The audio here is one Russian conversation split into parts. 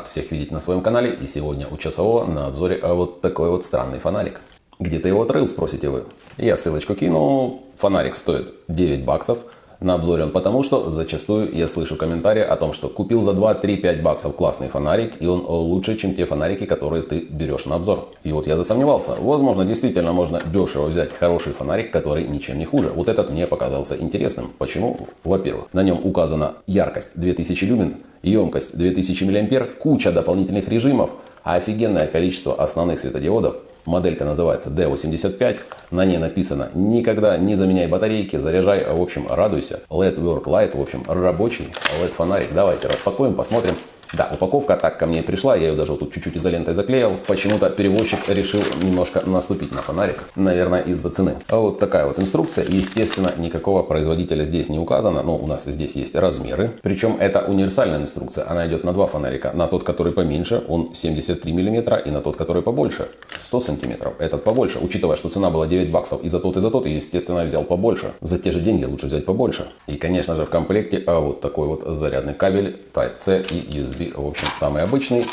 Рад всех видеть на своем канале, и сегодня у часового на обзоре вот такой вот странный фонарик. Где ты его отрыл, спросите вы? Я ссылочку кину. Фонарик стоит 9 баксов. На обзоре он потому, что зачастую я слышу комментарии о том, что купил за 2, 3, 5 баксов классный фонарик, и он лучше, чем те фонарики, которые ты берешь на обзор. И вот я засомневался. Возможно, действительно можно дешево взять хороший фонарик, который ничем не хуже. Вот этот мне показался интересным. Почему? Во-первых, на нем указана яркость 2000 люмен, емкость 2000 мА, куча дополнительных режимов, офигенное количество основных светодиодов. Моделька называется D85. На ней написано: никогда не заменяй батарейки, заряжай. В общем, радуйся. LED Work Light. В общем, рабочий LED фонарик. Давайте распакуем, посмотрим. Да, упаковка так ко мне пришла. Я ее даже вот тут чуть-чуть изолентой заклеил. Почему-то перевозчик решил немножко наступить на фонарик. Наверное, из-за цены. А вот такая вот инструкция. Естественно, никакого производителя здесь не указано. Но у нас здесь есть размеры. Причем это универсальная инструкция. Она идет на два фонарика. На тот, который поменьше, он 73 мм. И на тот, который побольше, 100 сантиметров. Этот побольше. Учитывая, что цена была 9 баксов и за тот, естественно, я взял побольше. За те же деньги лучше взять побольше. И, конечно же, в комплекте вот такой вот зарядный кабель Type-C и USB. В общем, самый обычный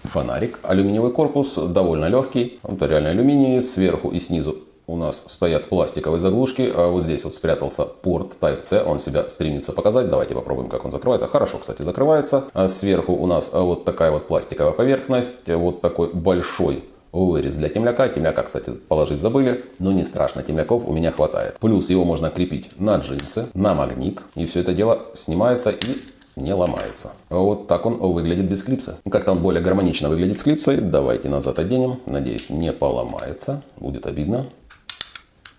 фонарик. Алюминиевый корпус, довольно легкий. Это реально алюминий. Сверху и снизу у нас стоят пластиковые заглушки. А вот здесь вот спрятался порт Type-C. Он себя стремится показать. Давайте попробуем, как он закрывается. Хорошо, кстати, закрывается. А сверху у нас вот такая вот пластиковая поверхность. Вот такой большой вырез для темляка. Темляка, кстати, положить забыли. Но не страшно, темляков у меня хватает. Плюс его можно крепить на джинсы, на магнит. И все это дело снимается и не ломается. Вот так он выглядит без клипса. Как-то он более гармонично выглядит с клипсой. Давайте назад оденем. Надеюсь, не поломается. Будет обидно.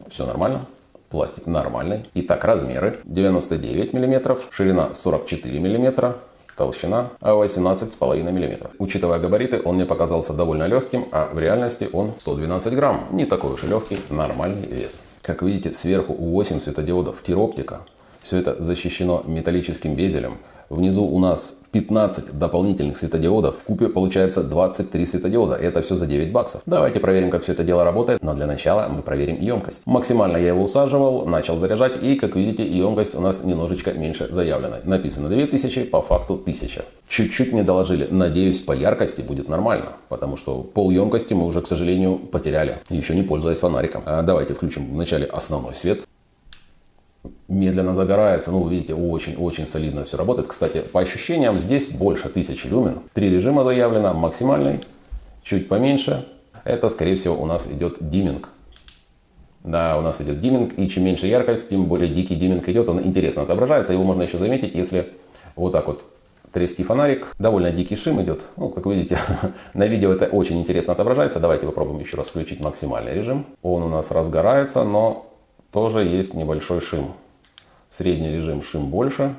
Все нормально. Пластик нормальный. Итак, размеры: 99 мм, ширина 44 мм, толщина 18,5 мм. Учитывая габариты, он мне показался довольно легким, а в реальности он 112 грамм. Не такой уж и легкий, нормальный вес. Как видите, сверху 8 светодиодов тир-оптика. Все это защищено металлическим безелем. Внизу у нас 15 дополнительных светодиодов. В купе получается 23 светодиода. Это все за 9 баксов. Давайте проверим, как все это дело работает. Но для начала мы проверим емкость. Максимально я его усаживал, начал заряжать. И, как видите, емкость у нас немножечко меньше заявленной. Написано 2000, по факту 1000. Чуть-чуть не доложили. Надеюсь, по яркости будет нормально. Потому что пол емкости мы уже, к сожалению, потеряли. Еще не пользуясь фонариком. Давайте включим вначале основной свет. Медленно загорается. Ну, видите, очень-очень солидно все работает. Кстати, по ощущениям, здесь больше 1000 люмен. 3 режима заявлено. Максимальный, чуть поменьше. Это, скорее всего, у нас идет димминг. Да, у нас идет димминг. И чем меньше яркость, тем более дикий димминг идет. Он интересно отображается. Его можно еще заметить, если вот так вот трясти фонарик. Довольно дикий шим идет. Ну, как видите, на видео это очень интересно отображается. Давайте попробуем еще раз включить максимальный режим. Он у нас разгорается, но тоже есть небольшой шим. Средний режим шим больше.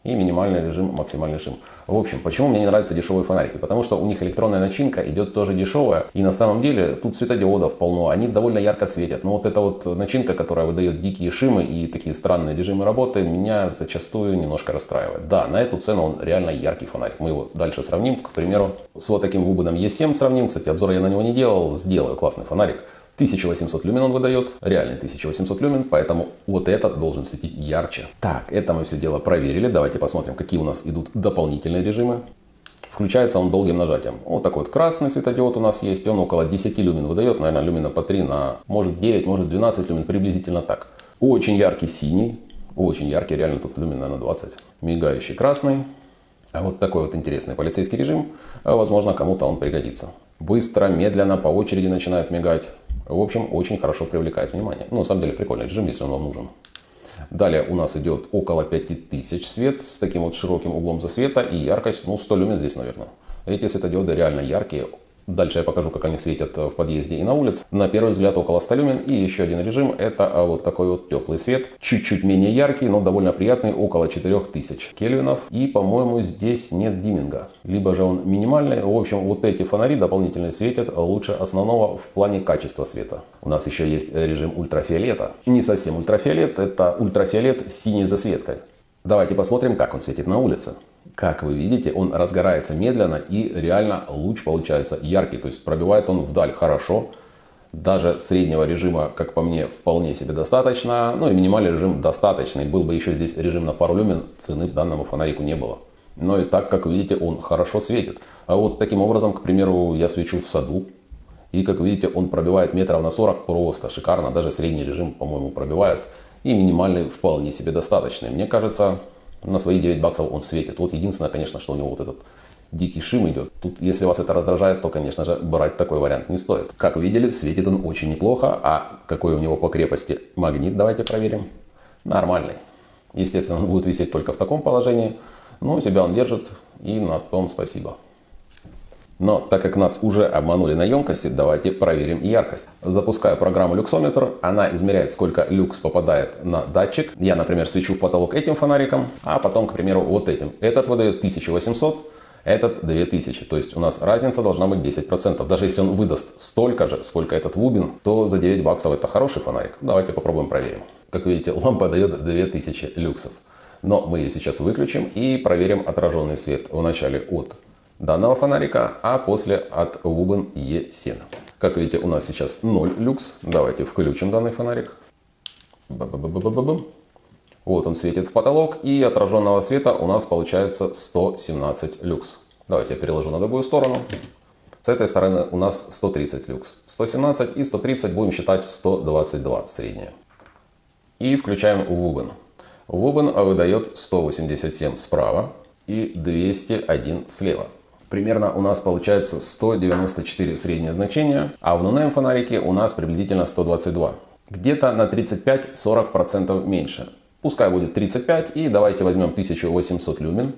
И минимальный режим максимальный шим. В общем, почему мне не нравятся дешевые фонарики? Потому что у них электронная начинка идет тоже дешевая. И на самом деле тут светодиодов полно. Они довольно ярко светят. Но вот эта вот начинка, которая выдает дикие шимы и такие странные режимы работы, меня зачастую немножко расстраивает. Да, на эту цену он реально яркий фонарик. Мы его дальше сравним, к примеру, с вот таким Вубудом E7 сравним. Кстати, обзор я на него не делал. Сделаю классный фонарик. 1800 люмен он выдает, реальный 1800 люмен, поэтому вот этот должен светить ярче. Так, это мы все дело проверили. Давайте посмотрим, какие у нас идут дополнительные режимы. Включается он долгим нажатием. Вот такой вот красный светодиод у нас есть. Он около 10 люмен выдает, наверное, люмена по 3 на, может, 9, может, 12 люмен, приблизительно так. Очень яркий синий, очень яркий, реально тут люмен, наверное, 20. Мигающий красный. А вот такой вот интересный полицейский режим. Возможно, кому-то он пригодится. Быстро, медленно, по очереди начинает мигать. В общем, очень хорошо привлекает внимание. Ну, на самом деле, прикольный режим, если он вам нужен. Далее у нас идет около 5000 свет с таким вот широким углом засвета и яркость, ну, 100 люмен здесь, наверное. Эти светодиоды реально яркие. Дальше я покажу, как они светят в подъезде и на улице. На первый взгляд около 100 люмен. И еще один режим, это вот такой вот теплый свет. Чуть-чуть менее яркий, но довольно приятный, около 4000 кельвинов. И, по-моему, здесь нет димминга. Либо же он минимальный. В общем, вот эти фонари дополнительно светят лучше основного в плане качества света. У нас еще есть режим ультрафиолета. Не совсем ультрафиолет, это ультрафиолет с синей засветкой. Давайте посмотрим, как он светит на улице. Как вы видите, он разгорается медленно и реально луч получается яркий. То есть пробивает он вдаль хорошо. Даже среднего режима, как по мне, вполне себе достаточно. Ну и минимальный режим достаточный. Был бы еще здесь режим на пару люмен, цены данному фонарику не было. Но и так, как видите, он хорошо светит. А вот таким образом, к примеру, я свечу в саду. И, как видите, он пробивает метров на 40 просто шикарно. Даже средний режим, по-моему, пробивает. И минимальный вполне себе достаточный. Мне кажется, на свои 9 баксов он светит. Вот единственное, конечно, что у него вот этот дикий шим идет. Тут, если вас это раздражает, то, конечно же, брать такой вариант не стоит. Как видели, светит он очень неплохо. А какой у него по крепости магнит, давайте проверим. Нормальный. Естественно, он будет висеть только в таком положении. Но себя он держит, и на том спасибо. Но так как нас уже обманули на емкости, давайте проверим яркость. Запускаю программу люксометр. Она измеряет, сколько люкс попадает на датчик. Я, например, свечу в потолок этим фонариком, а потом, к примеру, вот этим. Этот выдает 1800, этот 2000. То есть у нас разница должна быть 10%. Даже если он выдаст столько же, сколько этот Wubin, то за 9 баксов это хороший фонарик. Давайте попробуем проверим. Как видите, лампа дает 2000 люксов. Но мы ее сейчас выключим и проверим отраженный свет вначале от данного фонарика, а после от Wubin E7. Как видите, у нас сейчас 0 люкс. Давайте включим данный фонарик. Ба-ба-ба-ба-ба-бам. Вот он светит в потолок, и отраженного света у нас получается 117 люкс. Давайте я переложу на другую сторону. С этой стороны у нас 130 люкс. 117 и 130 будем считать 122 среднее. И включаем Wubin. Wubin выдает 187 справа и 201 слева. Примерно у нас получается 194 среднее значение, а в No-Name фонарике у нас приблизительно 122. Где-то на 35-40% меньше. Пускай будет 35, и давайте возьмем 1800 люмен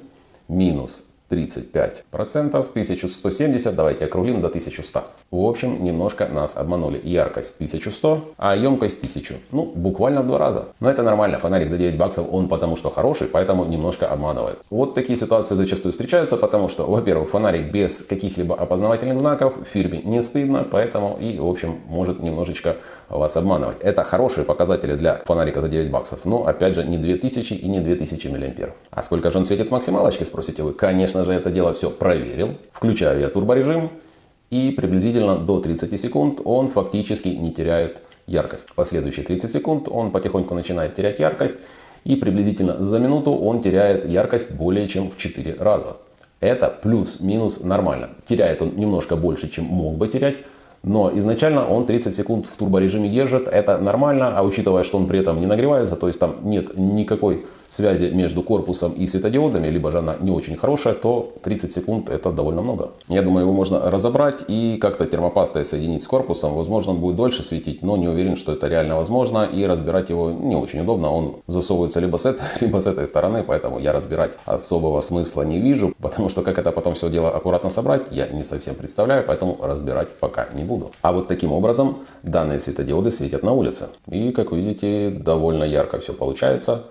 минус 35%, 1170, давайте округлим до 1100. В общем, немножко нас обманули. Яркость 1100, а емкость 1000. Ну, буквально в 2 раза. Но это нормально, фонарик за 9 баксов, он потому что хороший, поэтому немножко обманывает. Вот такие ситуации зачастую встречаются, потому что, во-первых, фонарик без каких-либо опознавательных знаков, фирме не стыдно, поэтому и, в общем, может немножечко вас обманывать. Это хорошие показатели для фонарика за 9 баксов, но, опять же, не 2000 и не 2000 мА. А сколько же он светит в максималочке, спросите вы? Конечно же, это дело все проверил. Включаю я турборежим, и приблизительно до 30 секунд он фактически не теряет яркость. Последующие 30 секунд он потихоньку начинает терять яркость, и приблизительно за минуту он теряет яркость более чем в 4 раза. Это плюс-минус нормально. Теряет он немножко больше, чем мог бы терять, но изначально он 30 секунд в турборежиме держит, это нормально, а учитывая, что он при этом не нагревается, то есть там нет никакой связи между корпусом и светодиодами, либо же она не очень хорошая, то 30 секунд это довольно много. Я думаю, его можно разобрать и как-то термопастой соединить с корпусом. Возможно, он будет дольше светить, но не уверен, что это реально возможно, и разбирать его не очень удобно. Он засовывается либо с этой стороны, поэтому я разбирать особого смысла не вижу, потому что как это потом все дело аккуратно собрать, я не совсем представляю, поэтому разбирать пока не буду. А вот таким образом данные светодиоды светят на улице. И, как видите, довольно ярко все получается.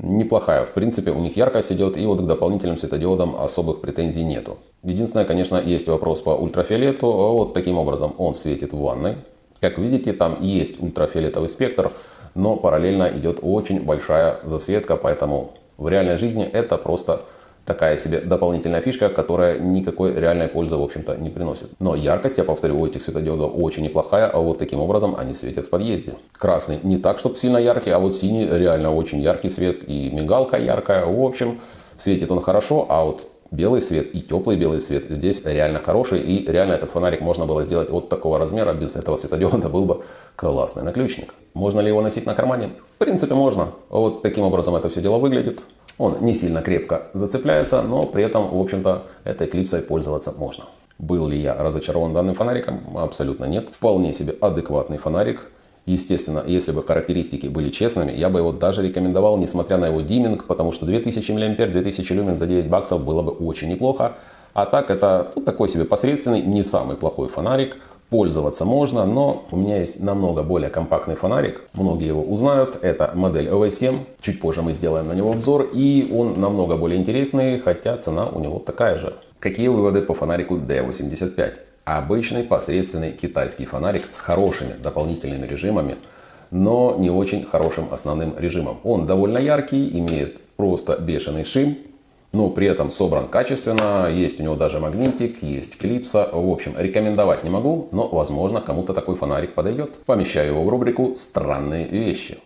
Неплохая, в принципе, у них яркость идет, и вот к дополнительным светодиодам особых претензий нету. Единственное, конечно, есть вопрос по ультрафиолету. Вот таким образом он светит в ванной. Как видите, там есть ультрафиолетовый спектр, но параллельно идет очень большая засветка, поэтому в реальной жизни это просто такая себе дополнительная фишка, которая никакой реальной пользы, в общем-то, не приносит. Но яркость, я повторю, у этих светодиодов очень неплохая, а вот таким образом они светят в подъезде. Красный не так, чтобы сильно яркий, а вот синий реально очень яркий свет, и мигалка яркая. В общем, светит он хорошо, а вот белый свет и теплый белый свет здесь реально хороший, и реально этот фонарик можно было сделать вот такого размера, без этого светодиода был бы классный наключник. Можно ли его носить на кармане? В принципе, можно. Вот таким образом это все дело выглядит. Он не сильно крепко зацепляется, но при этом, в общем-то, этой клипсой пользоваться можно. Был ли я разочарован данным фонариком? Абсолютно нет. Вполне себе адекватный фонарик. Естественно, если бы характеристики были честными, я бы его даже рекомендовал, несмотря на его димминг, потому что 2000 мА, 2000 люмен за 9 баксов было бы очень неплохо. А так это такой себе посредственный, не самый плохой фонарик. Пользоваться можно, но у меня есть намного более компактный фонарик. Многие его узнают. Это модель V7. Чуть позже мы сделаем на него обзор. И он намного более интересный, хотя цена у него такая же. Какие выводы по фонарику D85? Обычный посредственный китайский фонарик с хорошими дополнительными режимами, но не очень хорошим основным режимом. Он довольно яркий, имеет просто бешеный шим. Но при этом собран качественно, есть у него даже магнитик, есть клипса. В общем, рекомендовать не могу, но возможно кому-то такой фонарик подойдет. Помещаю его в рубрику «Странные вещи».